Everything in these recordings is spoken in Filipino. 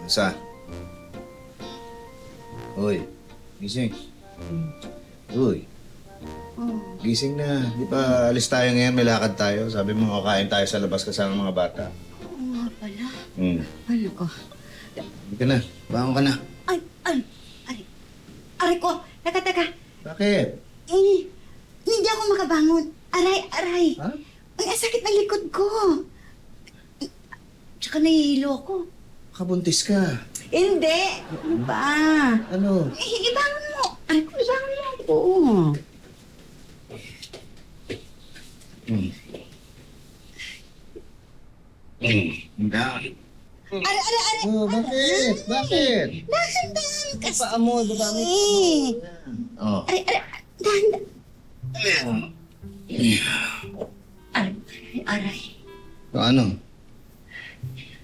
Masa? Uy, gising. Uy, gising na. Di ba alis tayo ngayon, may lakad tayo. Sabi mo, kakain tayo sa labas kasama mga bata. Oo nga pala. Ano ko? Hindi ka na. Bangon ka na. Aray ko! Teka. Bakit? Hindi ako makabangon. Aray. Ha? Ang sakit ng likod ko. Tsaka nahihilo ako. Kabuntis ka. Hindi! Ano ba? Ano? Ibangon mo! Aray ko, ibangon mo ako. Hindi. Aray! Oh, bakit? Bakit? Dahan-dahan kasi. Paa mo, baba mo. Oh. Aray! Dahan-dahan. Aray. Ano?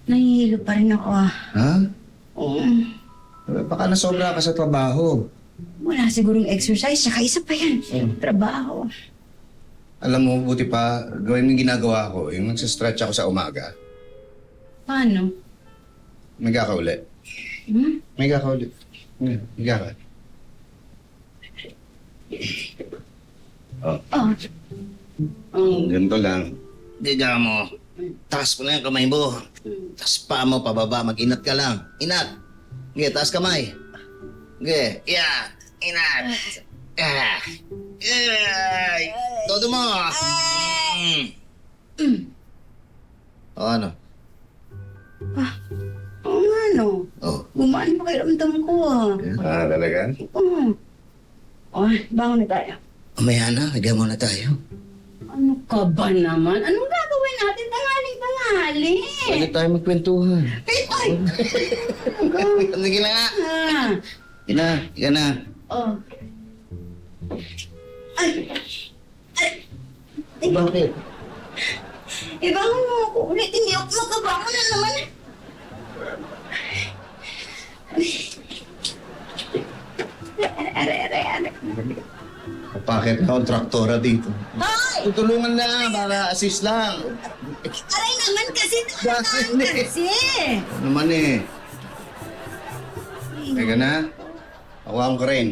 Nahihilo pa rin ako Ha? Oo. Baka nasobra ka sa trabaho. Wala sigurong exercise, tsaka isa pa yan. Trabaho. Alam mo, buti pa, gawin mo yung ginagawa ko. Yung nagsistretch ako sa umaga. Paano? Miga ka ulit. Miga ka ulit. Miga ka. Ganito lang. Giga mo. Taas mo na yung kamay mo. Taas pa mo, pababa. Mag-inat ka lang. Inat. Sige, taas kamay. Sige, yeah. Inat. Ah. Ay. Todo mo. O ano? Oo nga, no. Oh. Gumaan pa kayo ko Ah, talaga? Bangon na tayo. Mamaya na, higa muna tayo. Ano ka ba naman? Anong gagawin natin? Tanghali. Pwede tayo magkwentuhan. Ay! Sige na nga. Higa na. Oh. Ay! Bakit? Ibangon mo ako ulit. Hindi ako makabangon na naman. Aray. Bakit na akong traktora dito? Ay! Tutulungan na, para assist lang. Aray naman kasi. Bakit? Kasi. Ano naman eh. Teka na. Hawakan ko rin.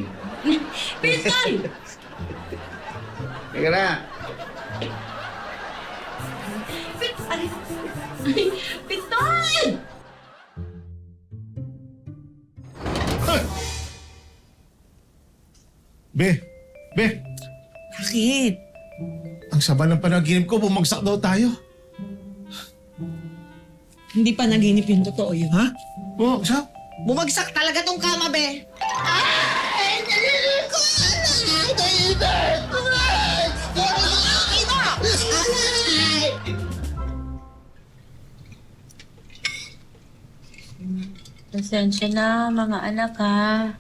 Pinsan! Teka na. Aray. Pinsan! Be! Bakit? Ang sama ng panaginip ko, bumagsak daw tayo. Hindi pa naginip yung totoo yun. Ha? Bumagsak? Bumagsak talaga tong kama, be! Pasensya na, mga anak, ha.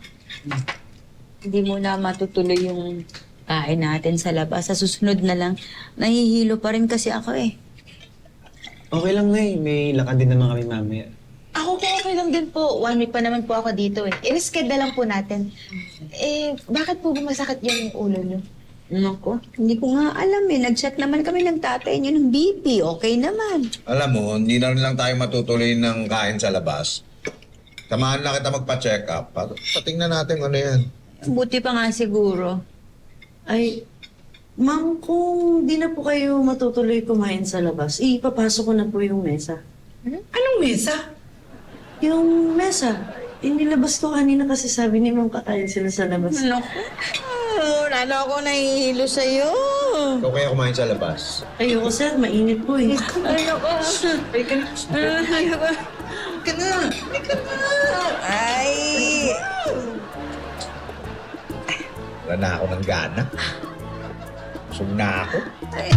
Hindi mo na matutuloy yung kain natin sa labas. Sa susunod na lang, nahihilo pa rin kasi ako, eh. Okay lang na eh. May lakad din naman kami mamaya. Ako po, okay lang din po. 1 week pa naman po ako dito, eh. I-reschedule na lang po natin. Bakit po masakit yung ulo niyo? Nako, hindi ko nga alam eh. Nag-check naman kami ng tatay niyo ng BP. Okay naman. Alam mo, hindi na rin lang tayo matutuloy ng kain sa labas. Samahan lang kita magpa-check up. Patingnan natin ano yan. Buti pa nga siguro. Ay, ma'am, kung di na po kayo matutuloy kumain sa labas, ipapasok ko na po yung mesa. Anong mesa? Yung mesa. Inilabas ko kanina kasi sabi ni ma'am kakain sila sa labas. Naku, wala na ako nahihilo sa'yo. Ikaw kaya kumain sa labas. Ayoko, sir. Mainit po eh. Ay, naku. Ay, ka na. Ay, naku. Ka na. Ay! Wala na ako ng gana. Busog na ako. Ay.